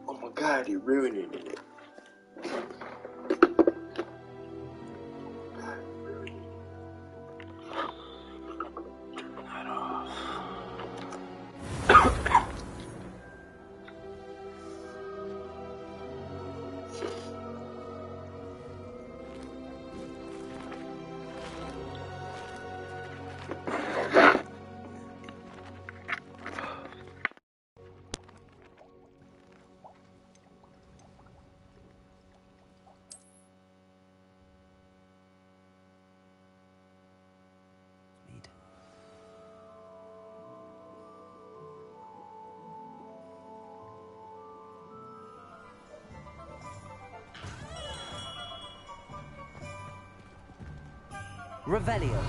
Oh my God, you're ruining it. Revelio.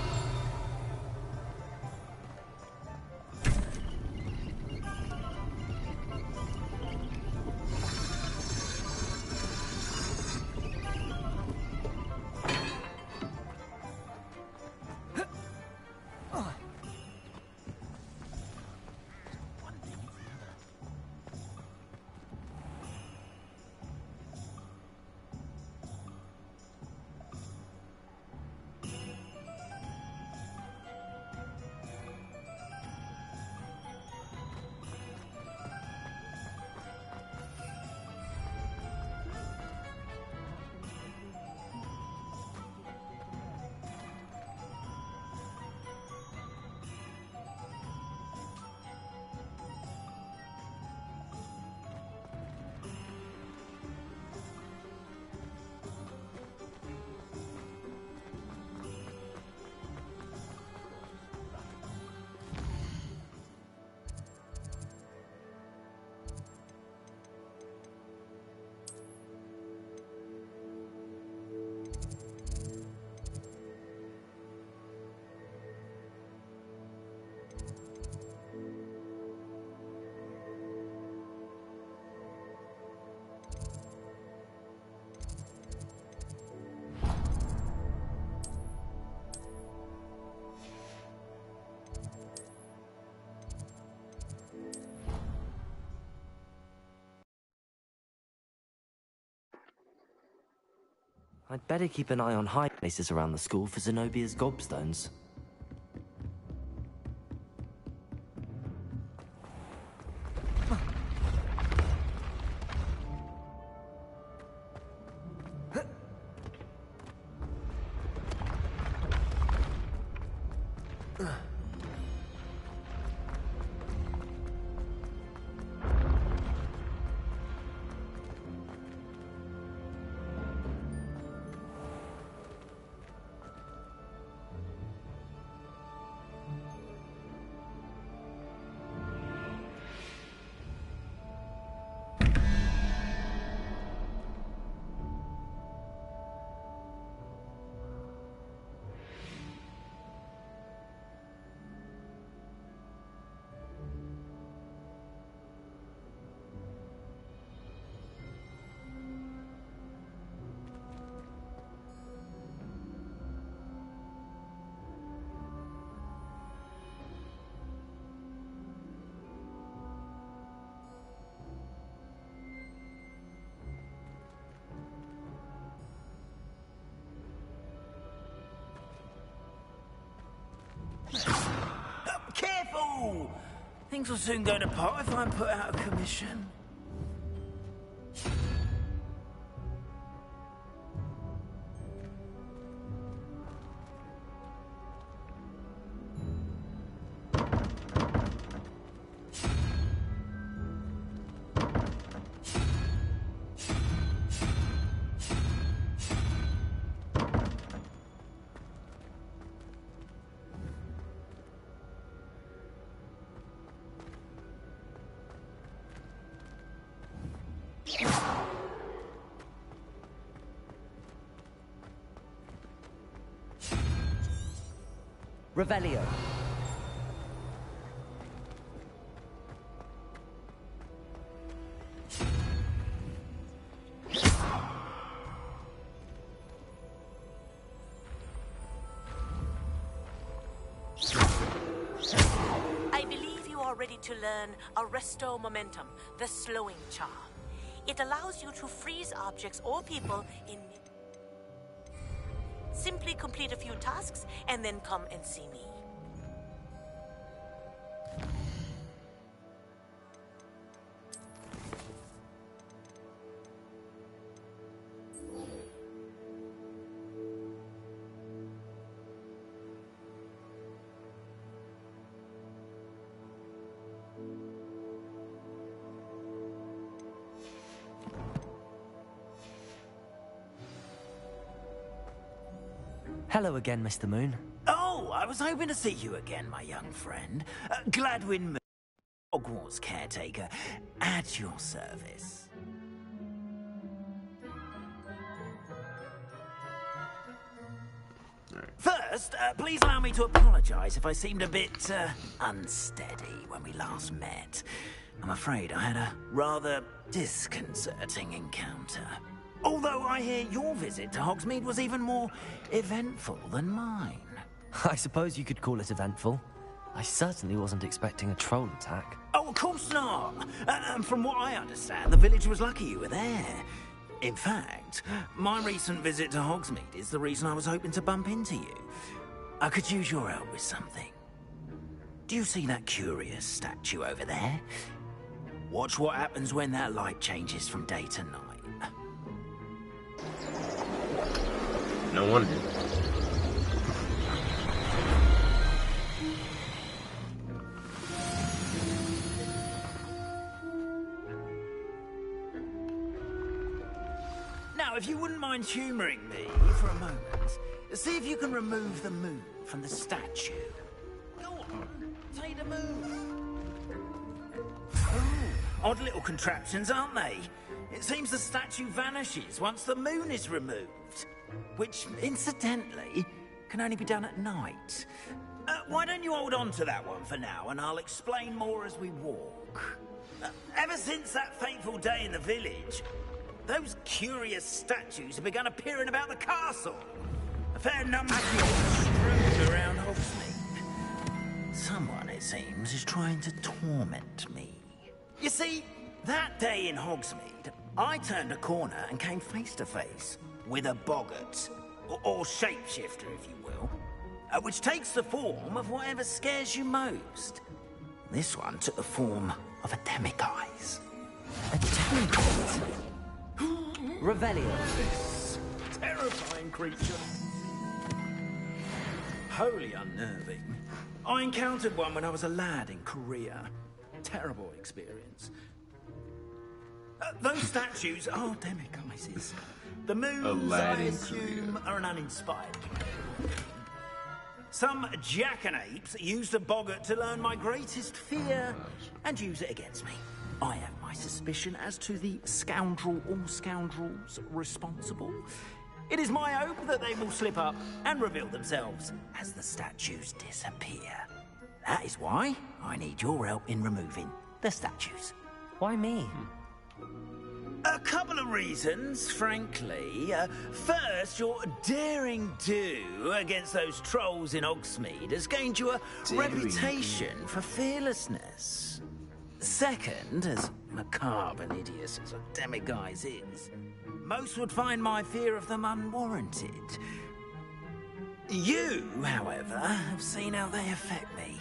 I'd better keep an eye on high places around the school for Zenobia's gobstones. Careful! Things will soon go to pot if I'm put out of commission. Revelio. I believe you are ready to learn Arresto Momentum, the slowing charm. It allows you to freeze objects or people in... Simply complete a few tasks and then come and see me. Hello again, Mr. Moon. Oh, I was hoping to see you again, my young friend. Gladwin Moon, Hogwarts caretaker, at your service. First, please allow me to apologize if I seemed a bit, unsteady when we last met. I'm afraid I had a rather disconcerting encounter. Although I hear your visit to Hogsmeade was even more eventful than mine. I suppose you could call it eventful. I certainly wasn't expecting a troll attack. Oh, of course not! And from what I understand, the village was lucky you were there. In fact, my recent visit to Hogsmeade is the reason I was hoping to bump into you. I could use your help with something. Do you see that curious statue over there? Watch what happens when that light changes from day to night. No wonder. Now, if you wouldn't mind humouring me for a moment, see if you can remove the moon from the statue. Go on, take the moon. Ooh, odd little contraptions, aren't they? It seems the statue vanishes once the moon is removed. Which, incidentally, can only be done at night. Why don't you hold on to that one for now, and I'll explain more as we walk. Ever since that fateful day in the village, those curious statues have begun appearing about the castle. A fair number strewn around Hogsmeade. Someone, it seems, is trying to torment me. You see, that day in Hogsmeade, I turned a corner and came face to face with a boggart, or shapeshifter, if you will, which takes the form of whatever scares you most. This one took the form of a demiguise. A demiguise? Revelio. This terrifying creature. Wholly unnerving. I encountered one when I was a lad in Korea. Terrible experience. Those statues are demiguises. The moons, I assume, are an uninspired plan. Some jackanapes used a boggart to learn my greatest fear and use it against me. I have my suspicion as to the scoundrel or scoundrels responsible. It is my hope that they will slip up and reveal themselves as the statues disappear. That is why I need your help in removing the statues. Why me? A couple of reasons, frankly. First, your daring do against those trolls in Hogsmeade has gained you a reputation for fearlessness. Second, as macabre and hideous as a demiguise is, most would find my fear of them unwarranted. You, however, have seen how they affect me.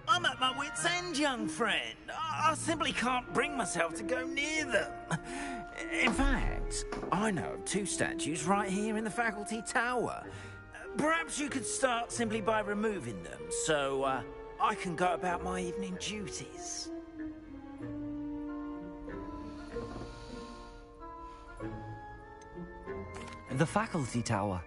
I'm at my wit's end, young friend. I simply can't bring myself to go near them. In fact, I know of 2 statues right here in the faculty tower. Perhaps you could start simply by removing them, so I can go about my evening duties. The faculty tower.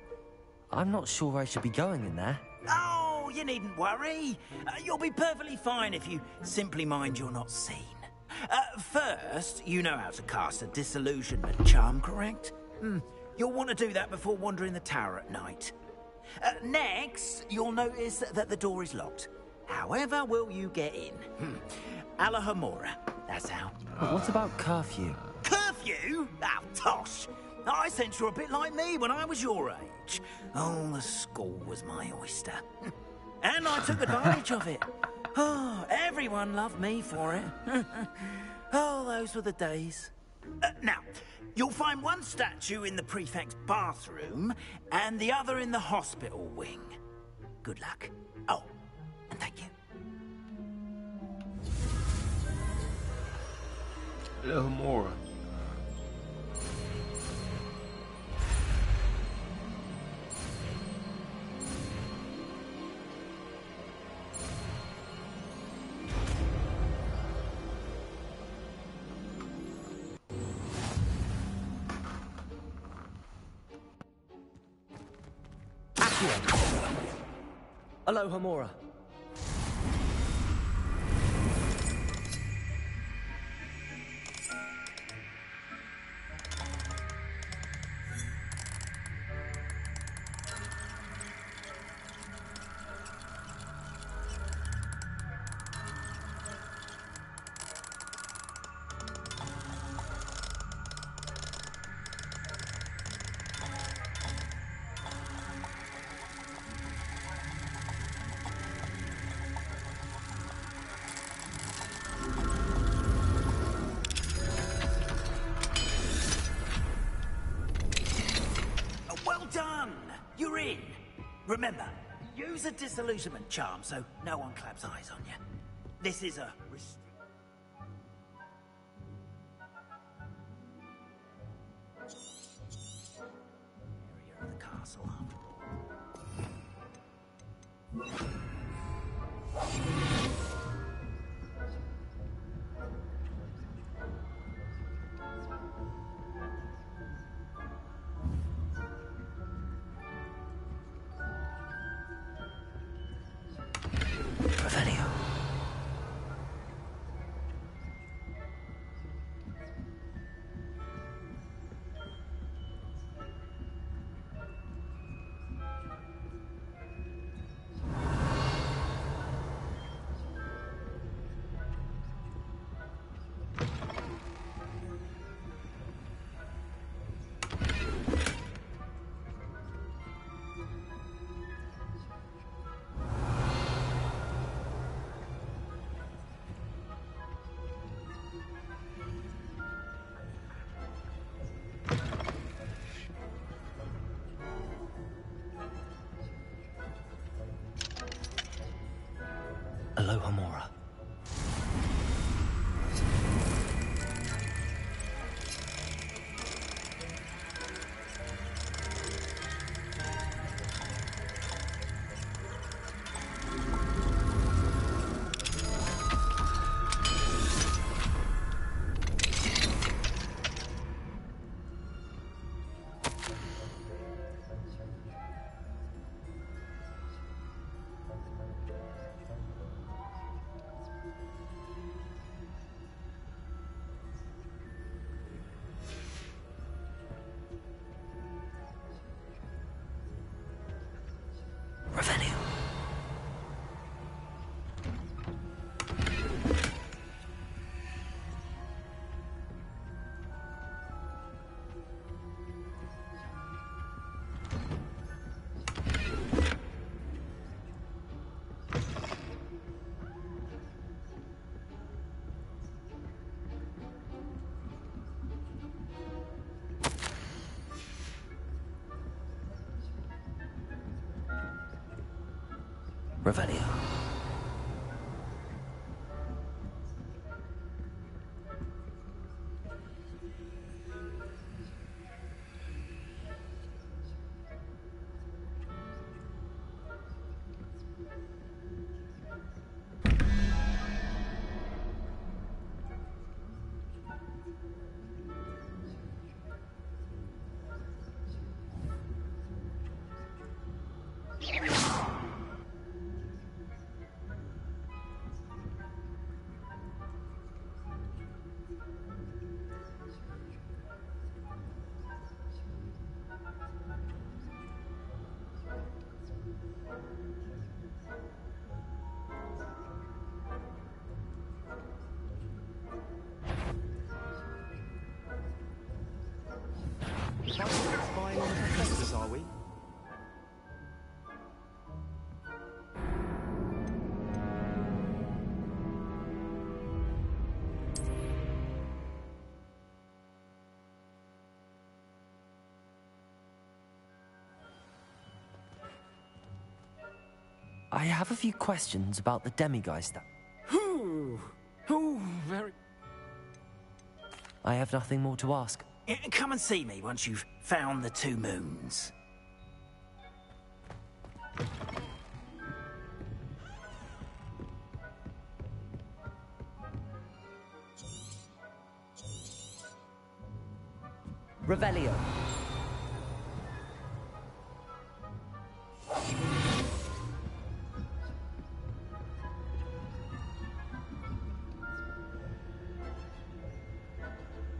I'm not sure I should be going in there. Oh, you needn't worry. You'll be perfectly fine if you simply mind you're not seen. First, you know how to cast a disillusionment charm, correct? You'll want to do that before wandering the tower at night. Next, you'll notice that the door is locked. However will you get in? Alahomora, that's how. But what about curfew? Curfew? Oh, tosh. I sense you're a bit like me when I was your age. Oh, the school was my oyster. And I took advantage of it. Oh, everyone loved me for it. Oh, those were the days. Now, you'll find one statue in the prefect's bathroom and the other in the hospital wing. Good luck. Oh, and thank you. Little more. Alohomora. You're in. Remember, use a disillusionment charm so no one claps eyes on you. This is a area of the castle after all. Revelio. Spying on the professors, are we? I have a few questions about the Demigeist. Very... I have nothing more to ask. Come and see me once you've found the 2 moons. Revelio.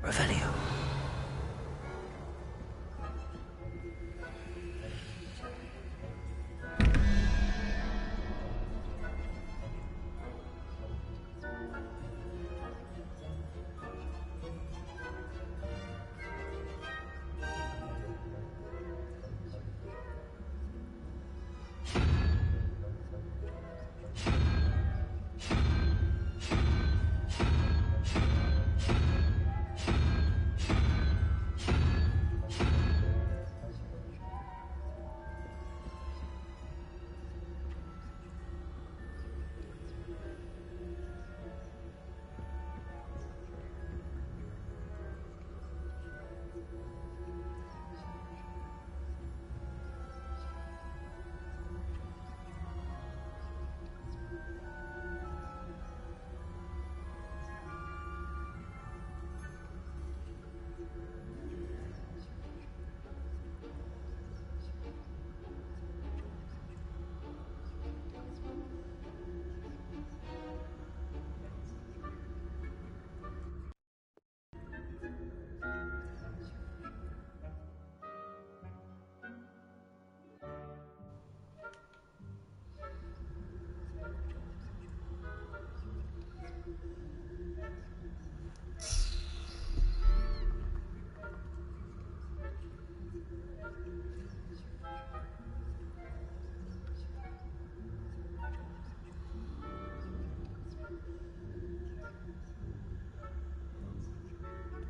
Revelio.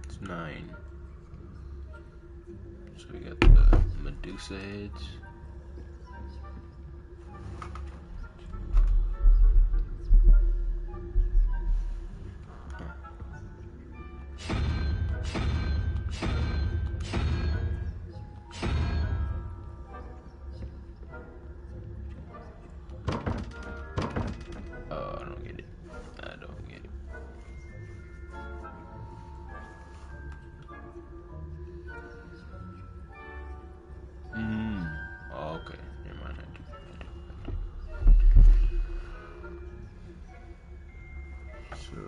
It's 9. So we got the Medusa heads. Oh, I don't get it. I don't get it. Oh, okay. Never mind. So.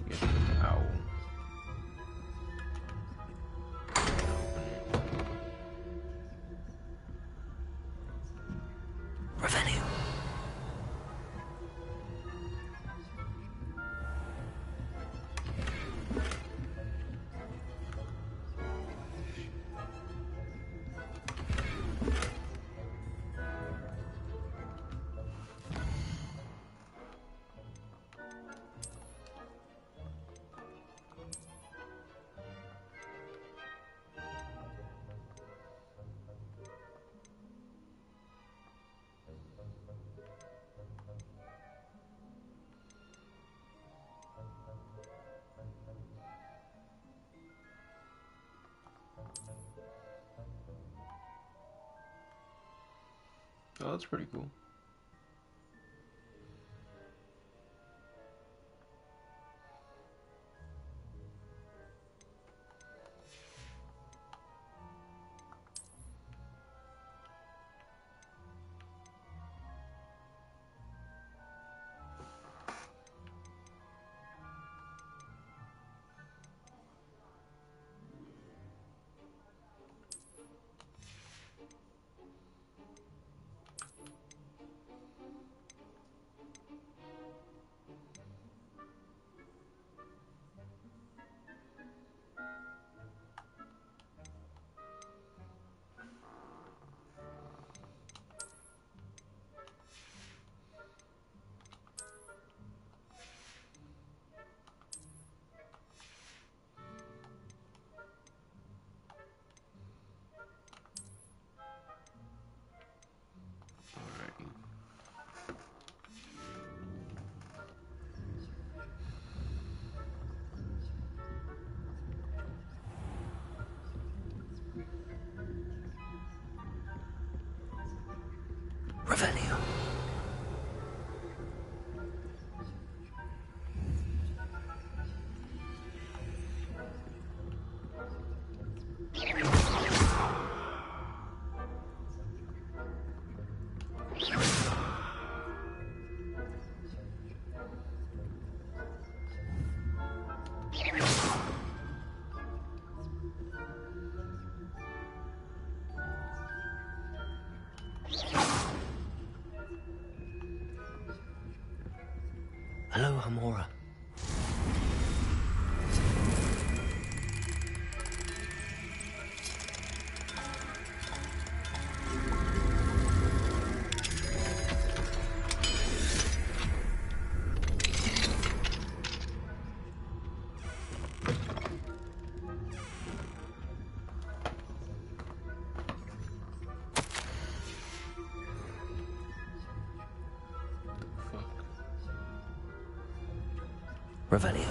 Get the owl. Revelio. Oh, that's pretty cool. Revelio. Hello, Hamora. Revelio.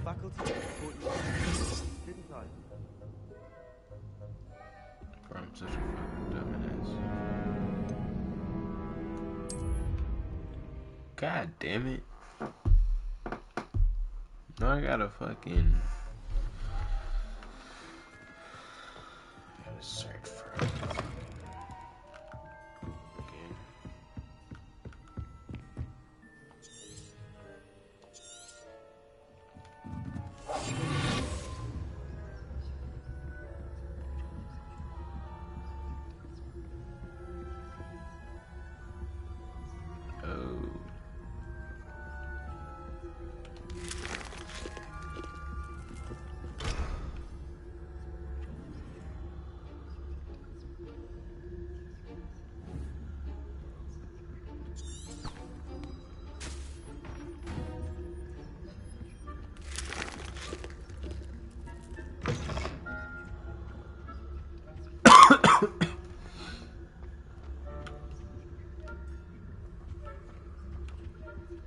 Faculty didn't I? I'm such a fucking dumbass. God damn it. No, I gotta fucking... gotta search for it. Again. Oh.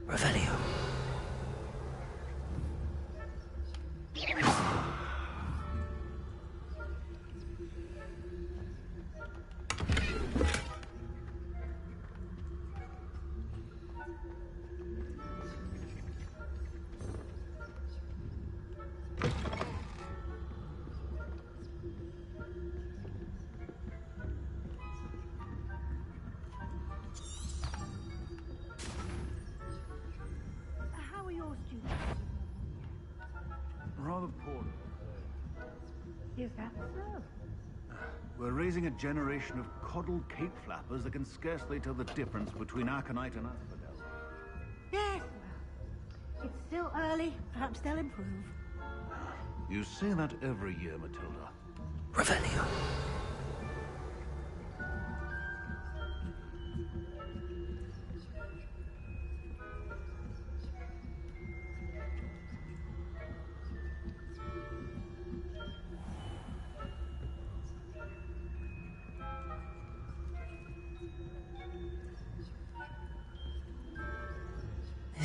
Revelio. How are your students? Rather poor. Is that so? We're raising a generation of coddled cape flappers that can scarcely tell the difference between Aconite and Asphodel. Yes, well, it's still early. Perhaps they'll improve. You say that every year, Matilda. Revelio.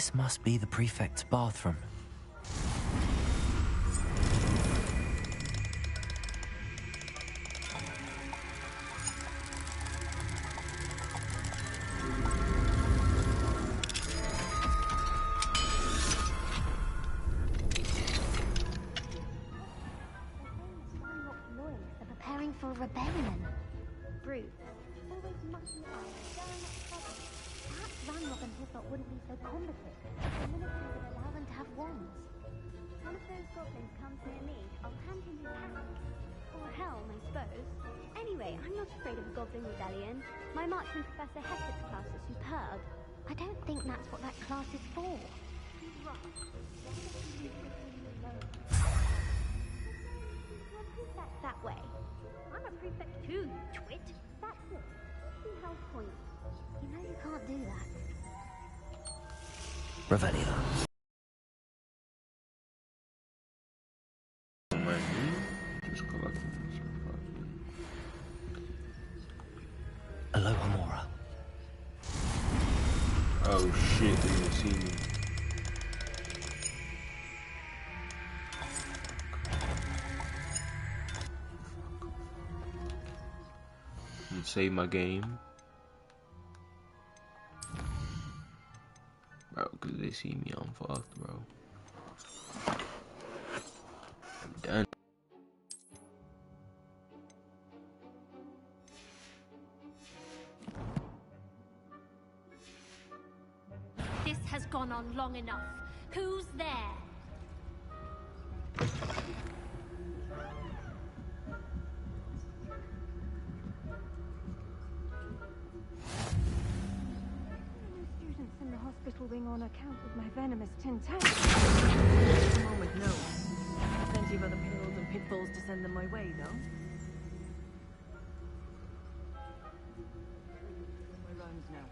This must be the prefect's bathroom. Preparing for a rebellion. Brutes. Always mucking around, stirring up trouble. Perhaps Ranrock and Hislop wouldn't be so combative. The military would allow them to have wands. One of those goblins comes near me, I'll hand him his hat. Or helm, I suppose. Anyway, I'm not afraid of a goblin rebellion. My marksman Professor Hector's class is superb. I don't think that's what that class is for. Prefect that way. I'm a prefect too, you twit. That's it. See health points. You know you can't do that. Revelio. Just collecting some fucking... Aloha Mora. Oh shit, they didn't see me. Save my game, bro, because they see me, I'm fucked, bro. I'm done. This has gone on long enough. Who's there? Students in the hospital wing on account of my venomous tin tank. Come on with notes. Plenty of other perils and pitfalls to send them my way, though. My rhymes now.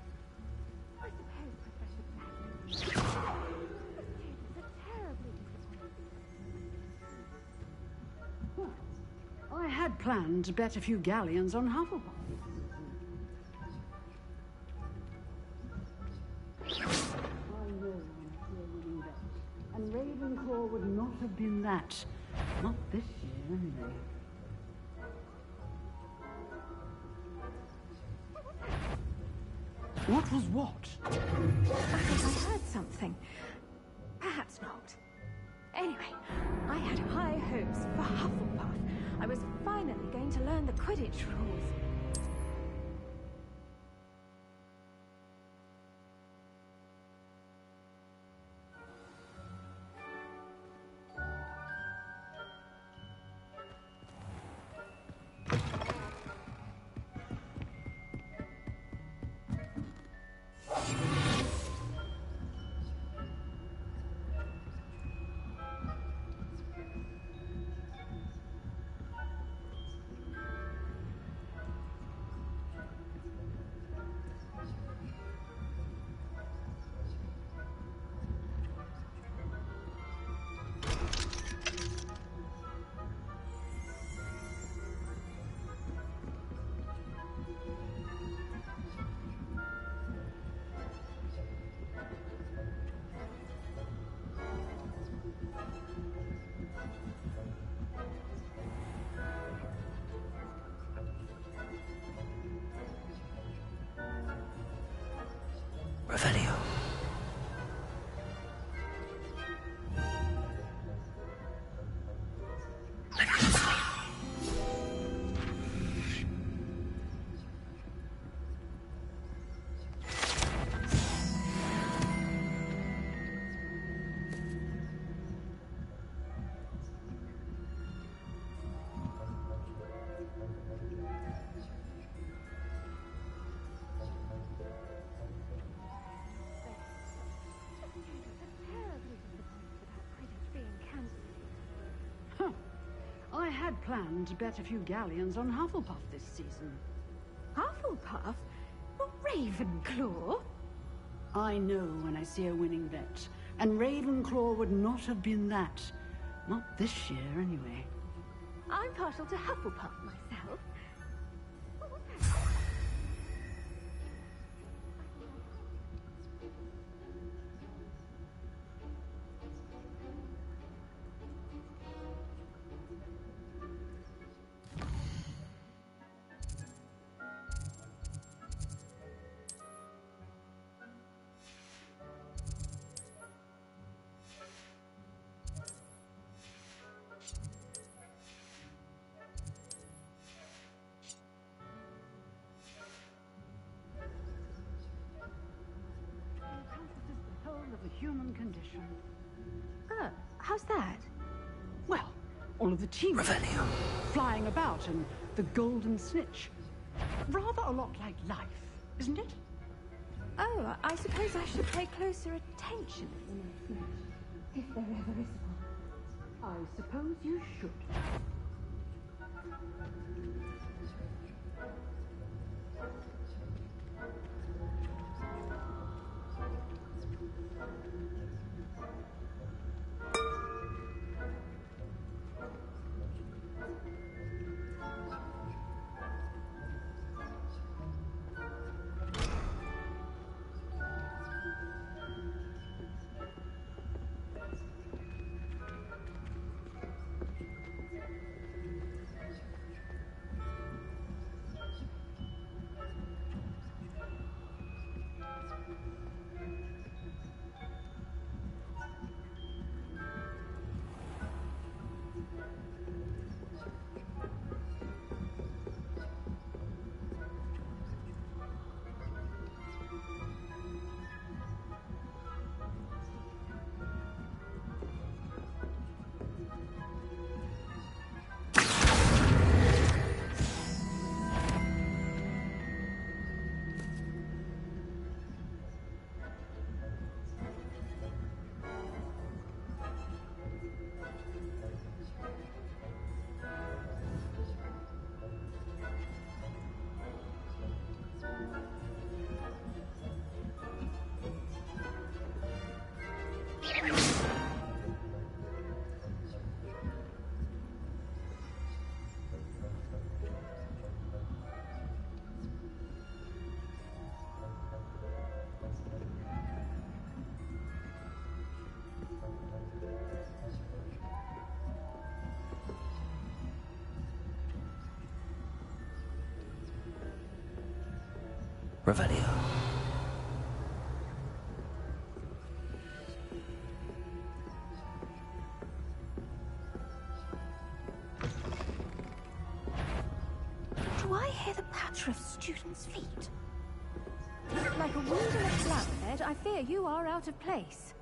I suppose Professor Blackman. The students are terribly disappointed. I had planned to bet a few galleons on Hufflepuff. And Ravenclaw would not have been that. Not this year, anyway. What was what? I think I heard something. Perhaps not. Anyway, I had high hopes for Hufflepuff. I was finally going to learn the Quidditch rules. Revelio. I had planned to bet a few galleons on Hufflepuff this season. Hufflepuff? Ravenclaw? I know when I see a winning bet, and Ravenclaw would not have been that. Not this year, anyway. I'm partial to Hufflepuff myself. celebration. How's that? Well, all of the team flying about and the golden snitch. Rather a lot like life, isn't it? Oh, I suppose I should pay closer attention if there ever is one. I suppose you should. Revelio. Do I hear the patter of students' feet? Like a wind in a flower bed, I fear you are out of place.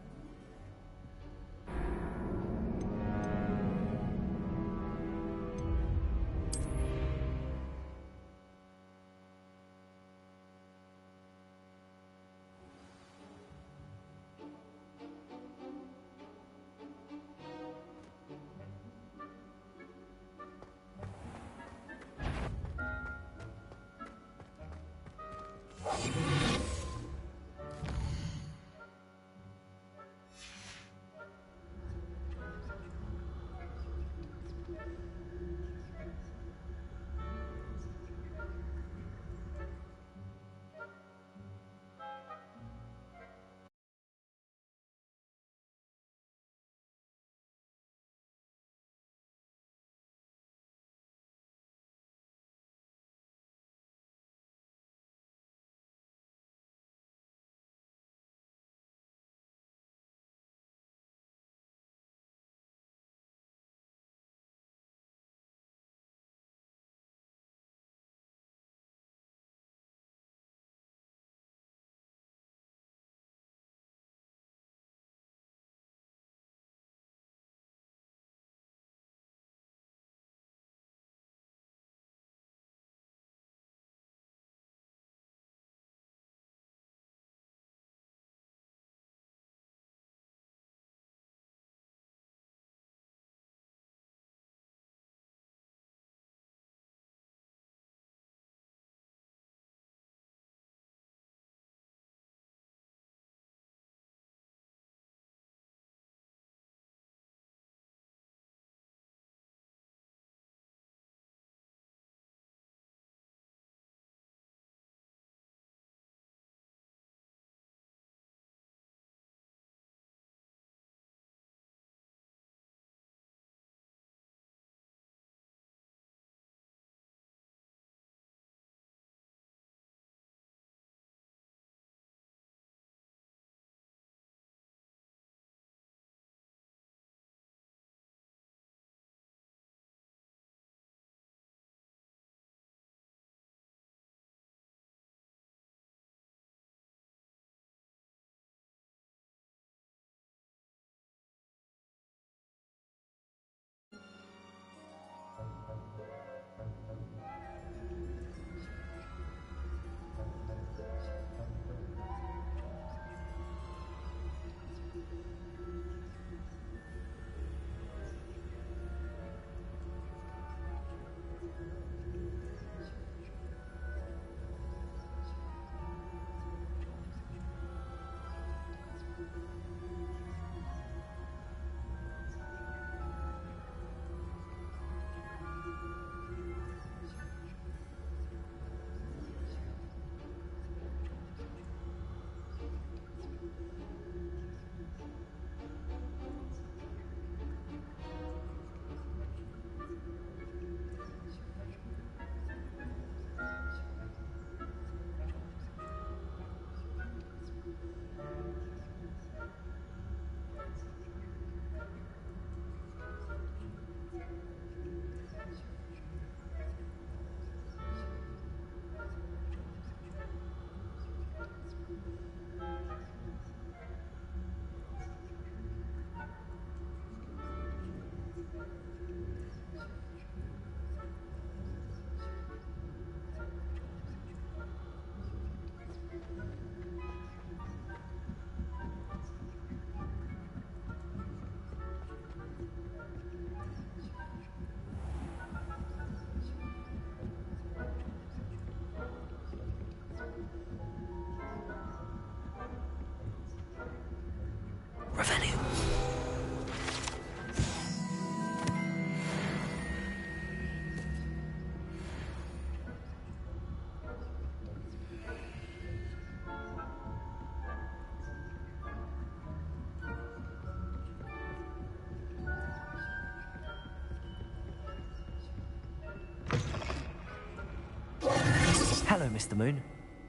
Hello, Mr. Moon.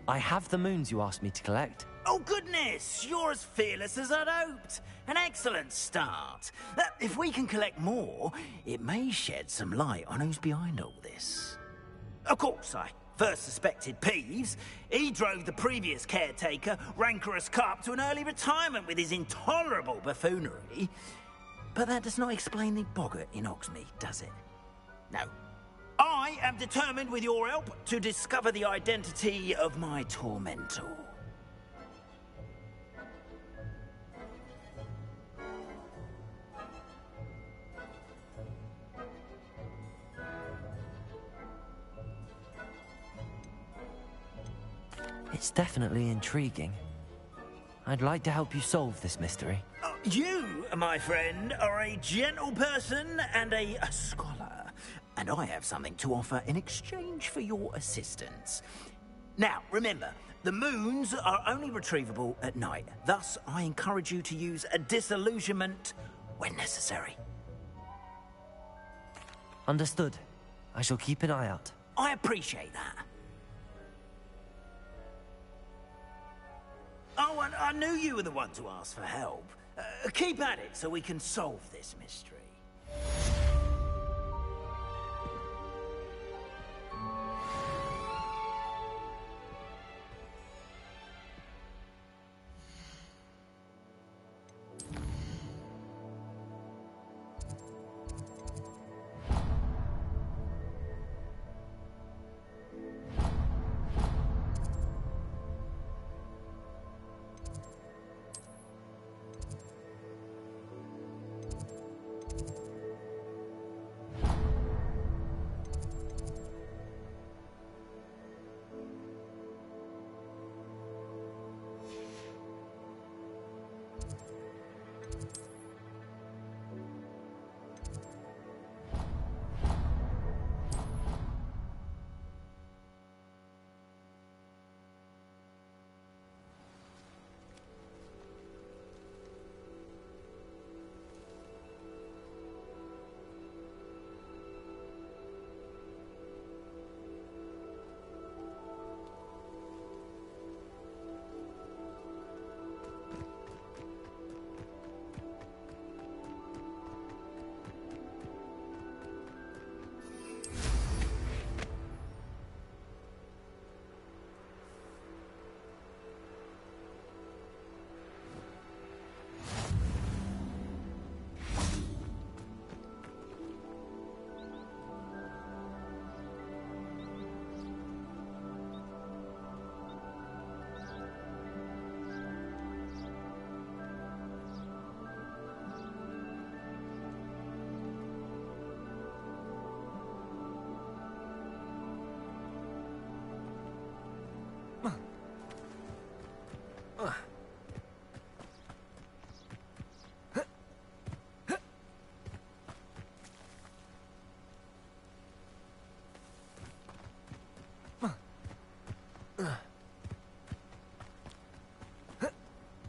I have the moons you asked me to collect. Oh, goodness! You're as fearless as I'd hoped. An excellent start. If we can collect more, it may shed some light on who's behind all this. Of course, I first suspected Peeves. He drove the previous caretaker, Rancorous Carp, to an early retirement with his intolerable buffoonery. But that does not explain the boggart in Hogsmeade, does it? No. I am determined, with your help, to discover the identity of my tormentor. It's definitely intriguing. I'd like to help you solve this mystery. You, my friend, are a gentle person and a scholar, and I have something to offer in exchange for your assistance. Now, remember, the moons are only retrievable at night. Thus, I encourage you to use a disillusionment when necessary. Understood. I shall keep an eye out. I appreciate that. Oh, and I knew you were the one to ask for help. Keep at it so we can solve this mystery.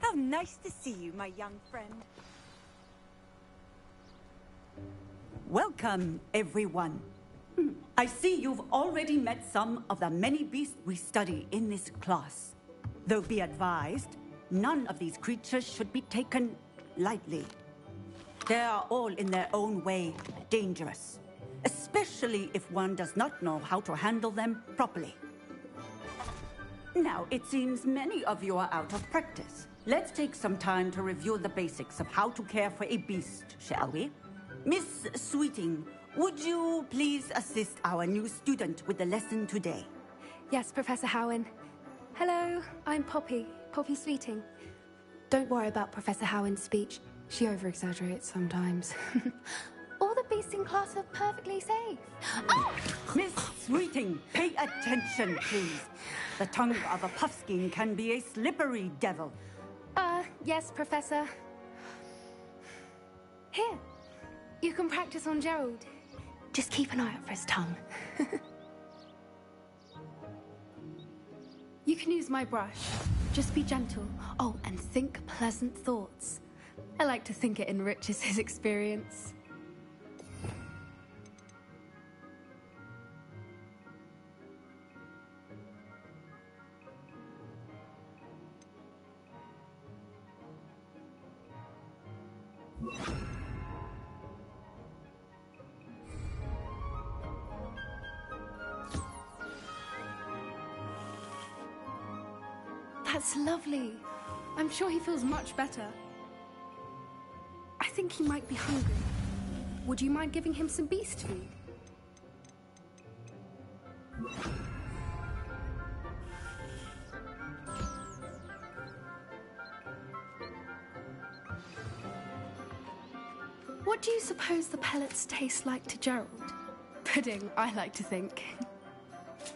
How nice to see you, my young friend. Welcome, everyone. I see you've already met some of the many beasts we study in this class. Though be advised, none of these creatures should be taken lightly. They are all in their own way dangerous, especially if one does not know how to handle them properly. Now, it seems many of you are out of practice. Let's take some time to review the basics of how to care for a beast, shall we? Miss Sweeting, would you please assist our new student with the lesson today? Yes, Professor Howen. Hello, I'm Poppy Sweeting. Don't worry about Professor Howen's speech. She over-exaggerates sometimes. All the beasts in class are perfectly safe. Oh! Miss Sweeting, pay attention, please. The tongue of a puffskein can be a slippery devil. Yes, Professor. Here, you can practice on Gerald. Just keep an eye out for his tongue. You can use my brush. Just be gentle. Oh, and think pleasant thoughts. I like to think it enriches his experience. That's lovely. I'm sure he feels much better. I think he might be hungry. Would you mind giving him some beast food? What do you suppose the pellets taste like to Gerald? Pudding, I like to think.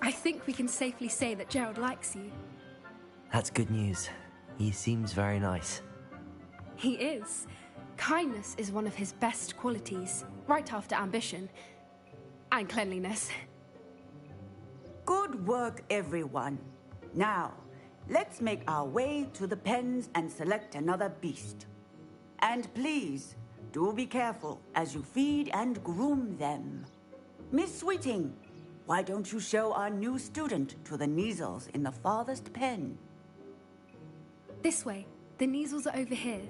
I think we can safely say that Gerald likes you. That's good news. He seems very nice. He is. Kindness is one of his best qualities, right after ambition. And cleanliness. Good work, everyone. Now, let's make our way to the pens and select another beast. And please, do be careful as you feed and groom them. Miss Sweeting, why don't you show our new student to the Neasels in the farthest pen? This way. The Neasels are over here.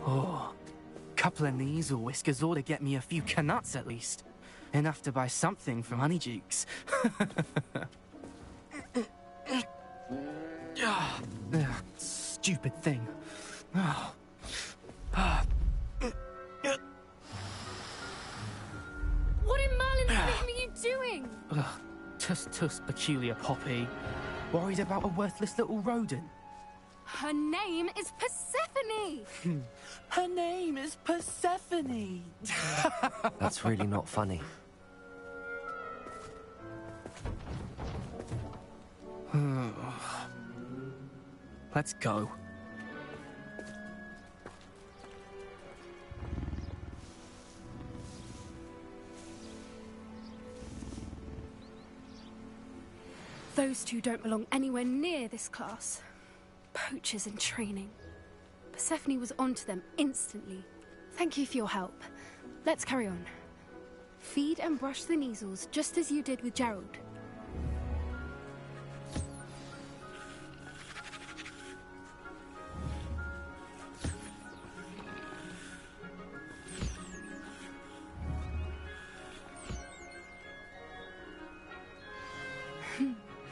Oh, couple of Neasel whiskers ought to get me a few canuts at least. Enough to buy something from Honeydukes. Stupid thing. What in Merlin's name are you doing? Tuss, peculiar Poppy. Worried about a worthless little rodent? Her name is Persephone! Her name is Persephone! That's really not funny. Let's go. Those two don't belong anywhere near this class. Poachers in training. Persephone was onto them instantly. Thank you for your help. Let's carry on. Feed and brush the Neasels just as you did with Gerald.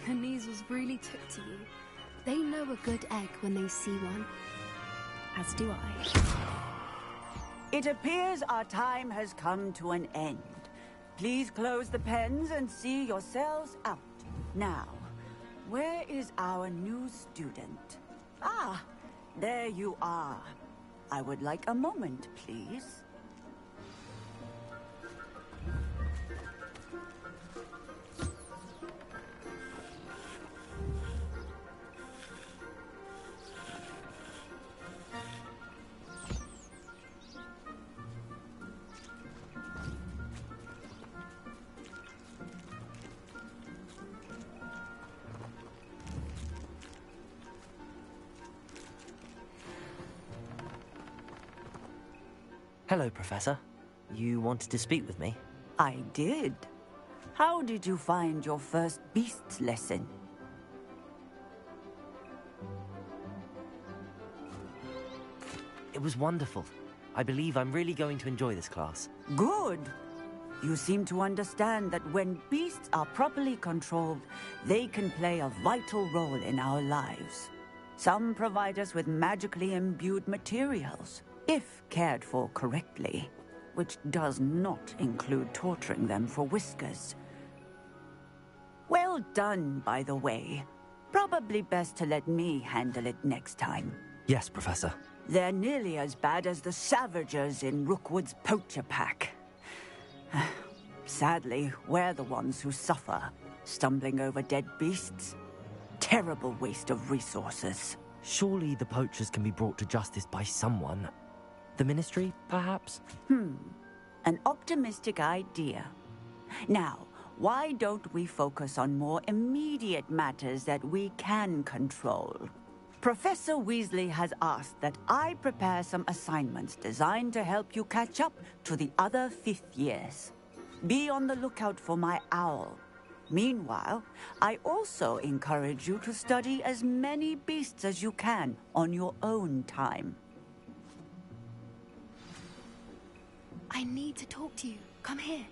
The Neasels really took to you. They know a good egg when they see one. As do I. It appears our time has come to an end. Please close the pens and see yourselves out. Now, where is our new student? Ah, there you are. I would like a moment, please. Hello, Professor. You wanted to speak with me? I did. How did you find your first beasts lesson? It was wonderful. I believe I'm really going to enjoy this class. Good. You seem to understand that when beasts are properly controlled, they can play a vital role in our lives. Some provide us with magically imbued materials, if cared for correctly, which does not include torturing them for whiskers. Well done, by the way. Probably best to let me handle it next time. Yes, Professor. They're nearly as bad as the Savagers in Rookwood's poacher pack. Sadly, we're the ones who suffer, stumbling over dead beasts. Terrible waste of resources. Surely the poachers can be brought to justice by someone. The Ministry, perhaps? An optimistic idea. Now, why don't we focus on more immediate matters that we can control? Professor Weasley has asked that I prepare some assignments designed to help you catch up to the other fifth years. Be on the lookout for my owl. Meanwhile, I also encourage you to study as many beasts as you can on your own time. I need to talk to you. Come here.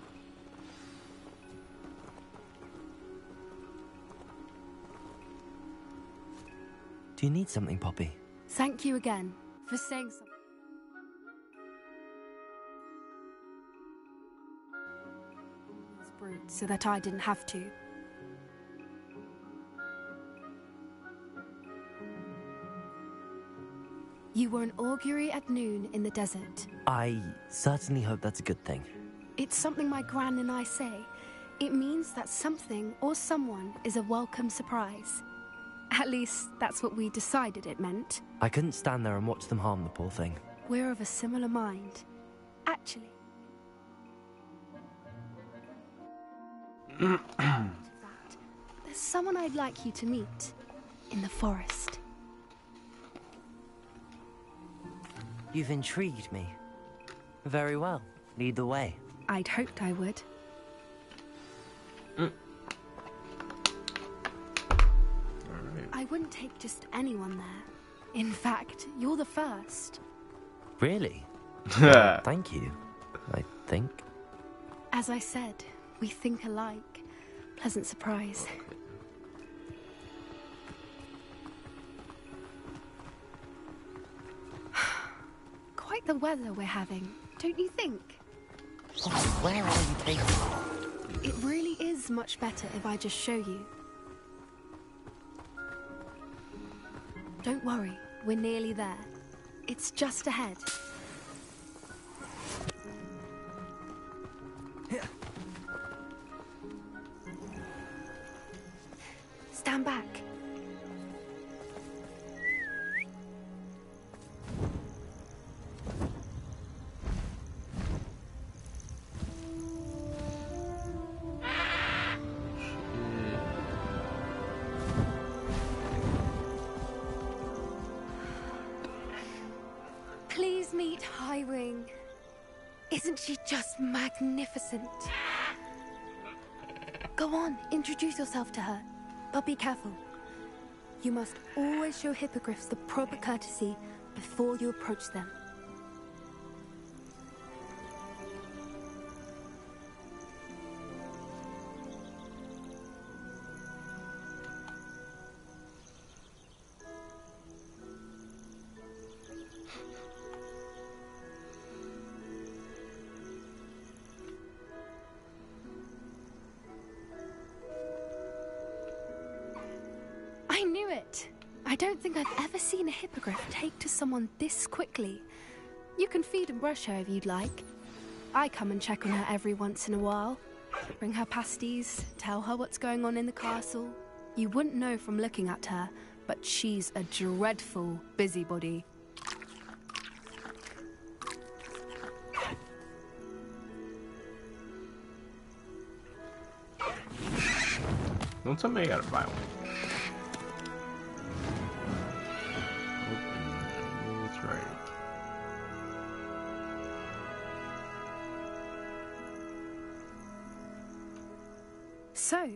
Do you need something, Poppy? Thank you again for saying something. So that I didn't have to. You were an augury at noon in the desert. I certainly hope that's a good thing. It's something my gran and I say. It means that something or someone is a welcome surprise. At least, that's what we decided it meant. I couldn't stand there and watch them harm the poor thing. We're of a similar mind. Actually. There's someone I'd like you to meet in the forest. You've intrigued me. Very well. Lead the way. I'd hoped I would. I wouldn't take just anyone there. In fact, you're the first. Really? Well, thank you, I think. As I said, we think alike. Pleasant surprise. Quite the weather we're having, don't you think? Where are you taking me? It really is much better if I just show you. Don't worry, we're nearly there. It's just ahead. Stand back. Please meet Highwing. Isn't she just magnificent? Go on, introduce yourself to her. But be careful. You must always show hippogriffs the proper courtesy before you approach them. I knew it! I don't think I've ever seen a hippogriff take to someone this quickly. You can feed and brush her if you'd like. I come and check on her every once in a while. Bring her pasties, tell her what's going on in the castle. You wouldn't know from looking at her, but she's a dreadful busybody. Don't tell me I gotta buy one. That's right. So,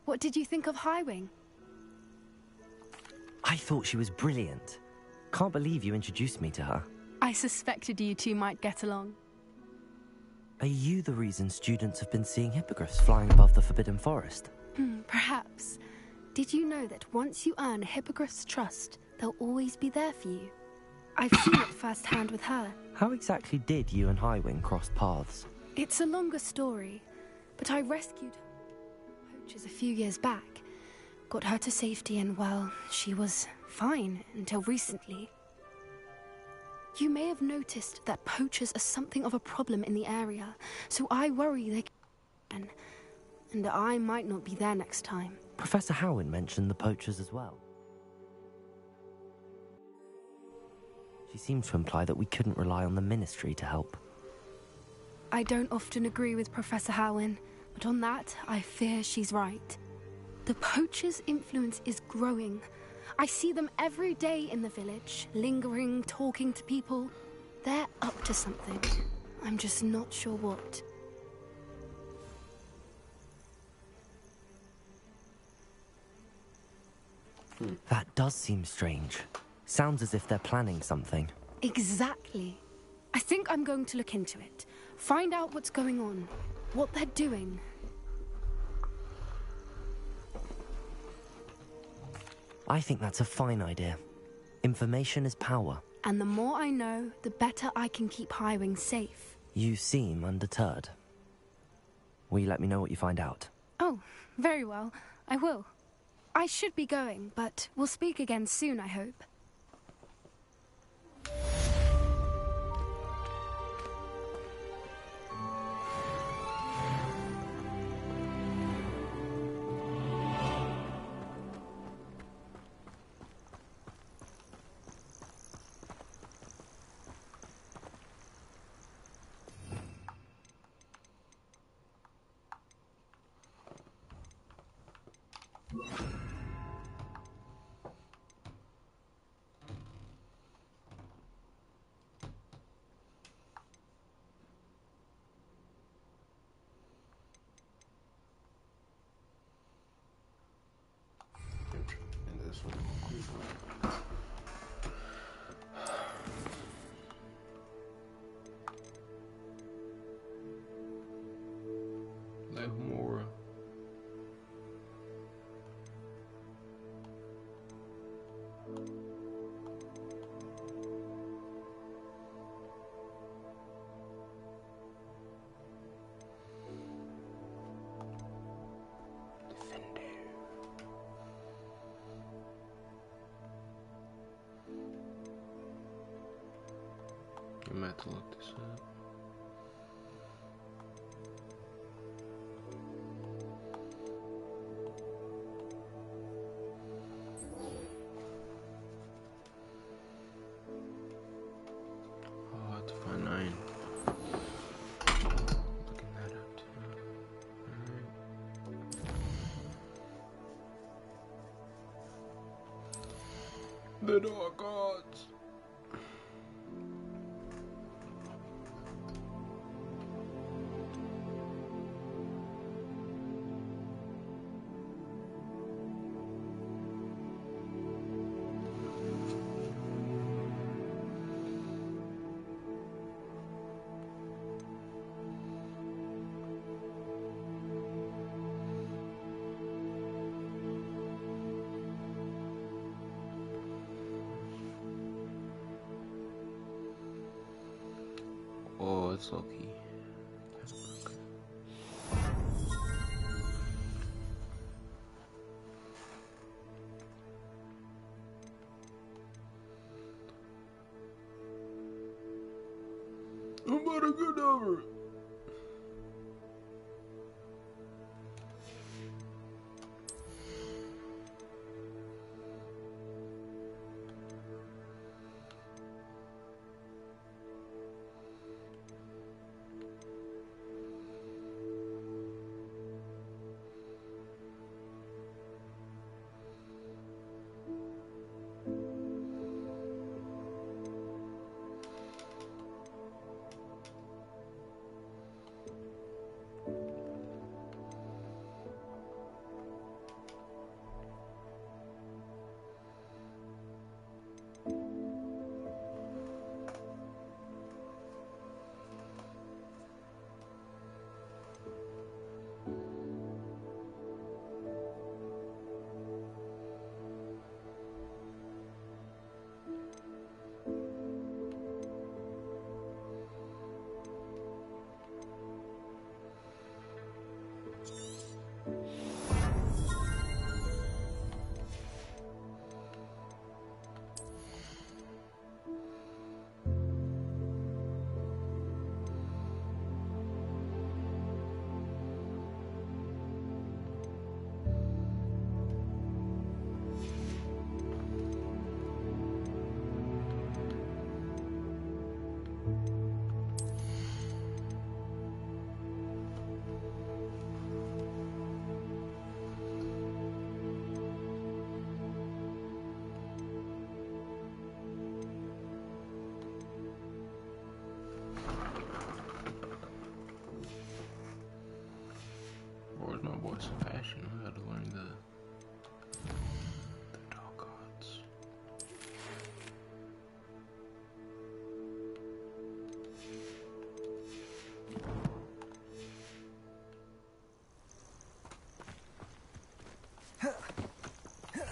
what did you think of Highwing? I thought she was brilliant. Can't believe you introduced me to her. I suspected you two might get along. Are you the reason students have been seeing hippogriffs flying above the Forbidden Forest? Perhaps. Did you know that once you earn a hippogriff's trust, they'll always be there for you? I've seen it firsthand with her. How exactly did you and Highwing cross paths? It's a longer story, but I rescued poachers a few years back. Got her to safety and, well, she was fine until recently. You may have noticed that poachers are something of a problem in the area, so I worry they can. And I might not be there next time. Professor Howin mentioned the poachers as well. She seemed to imply that we couldn't rely on the Ministry to help. I don't often agree with Professor Howin, but on that, I fear she's right. The poachers' influence is growing. I see them every day in the village, lingering, talking to people. They're up to something. I'm just not sure what. That does seem strange. Sounds as if they're planning something. Exactly. I think I'm going to look into it. Find out what's going on, what they're doing. I think that's a fine idea. Information is power. And the more I know, the better I can keep Highwing safe. You seem undeterred. Will you let me know what you find out? Oh, very well. I will. I should be going, but we'll speak again soon, I hope. And this one. Like more. I might have to look this up. Oh, I have to find 9. Looking that up too. Alright. The Dark Gods. Oh, it's Loki. I'm about to get over it.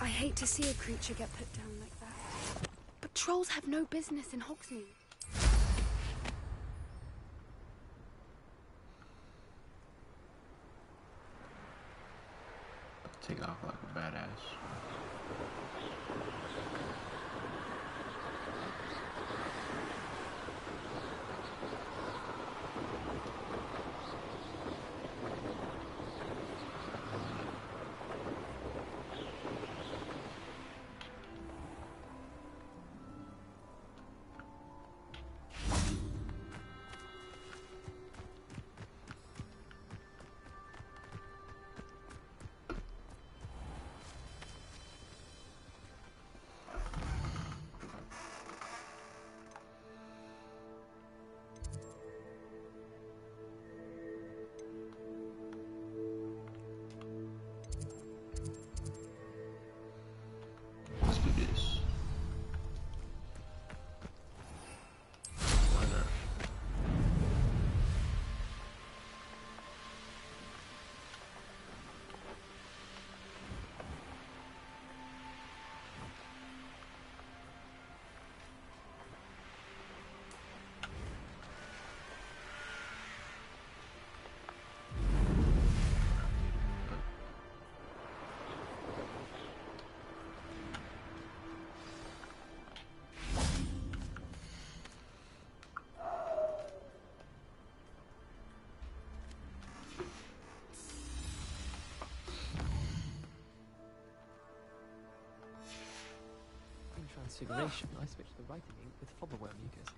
I hate to see a creature get put down like that. But trolls have no business in Hogsmeade. Take off like a badass. Let's do this. Why not? In Transfiguration, I switched the writing ink with Fobberworm mucus.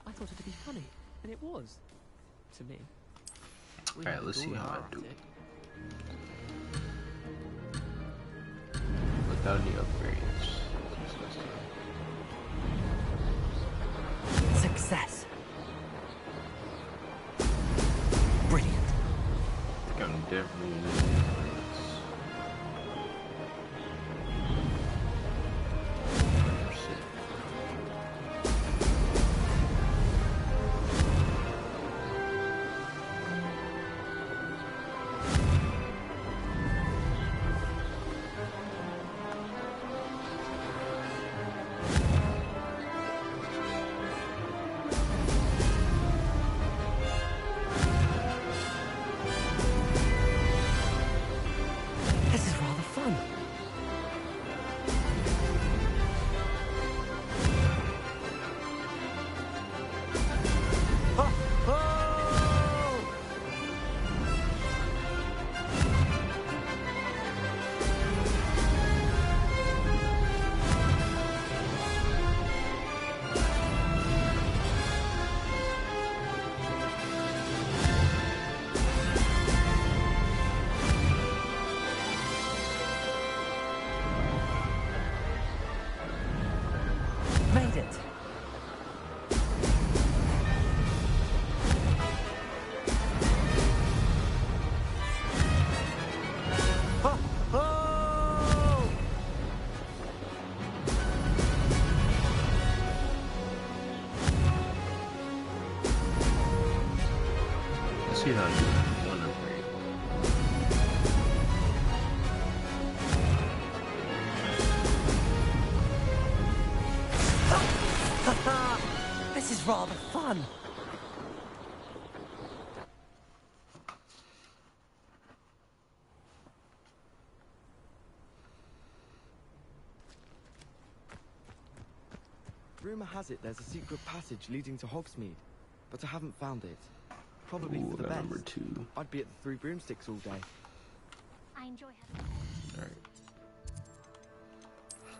I thought it'd be funny, and it was. To me. Alright, let's see how I do. Without any upgrades. Success. Brilliant. I think I'm definitely using upgrades. This is rather fun. Oh, oh! Made it. Oh, oh! Let's see how I do one upgrade. This is rather fun. Rumor has it there's a secret passage leading to Hogsmeade, but I haven't found it. Probably Ooh, for the got best. number 2. I'd be at the Three Broomsticks all day. I enjoy having. Alright.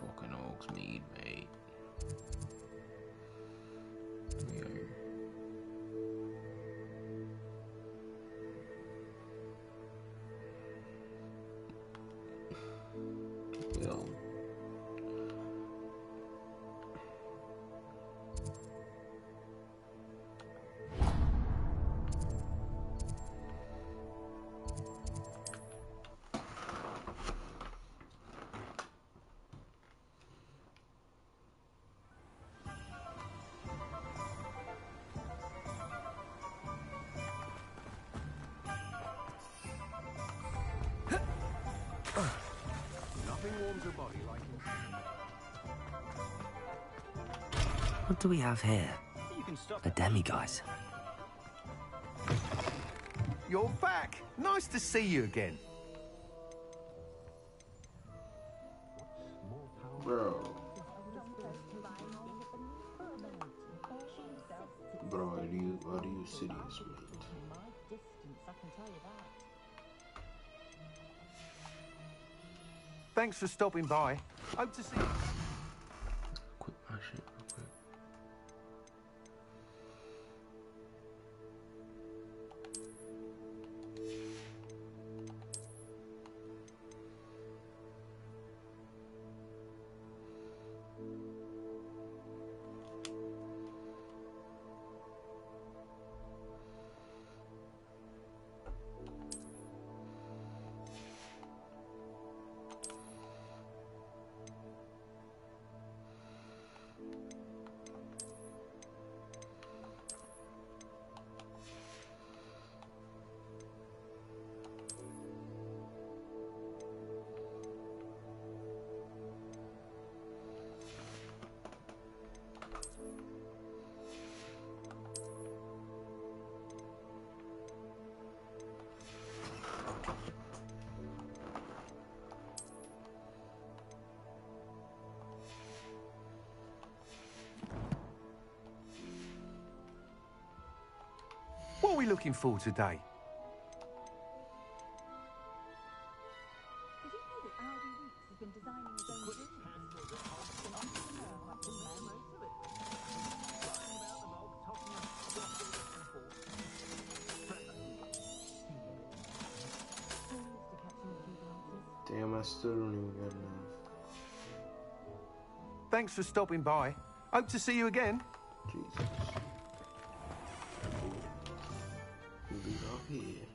Fucking Hogsmeade, mate. We are. Well. was a body like What do we have here? You can stop. A demiguise. You're back. Nice to see you again. Bro. Bro, are you serious, mate? Thanks for stopping by. Hope to see you. Quit my shit real quick. What are we looking for today? Damn, I still don't even got enough. Thanks for stopping by. Hope to see you again. Jesus. We'll be out here.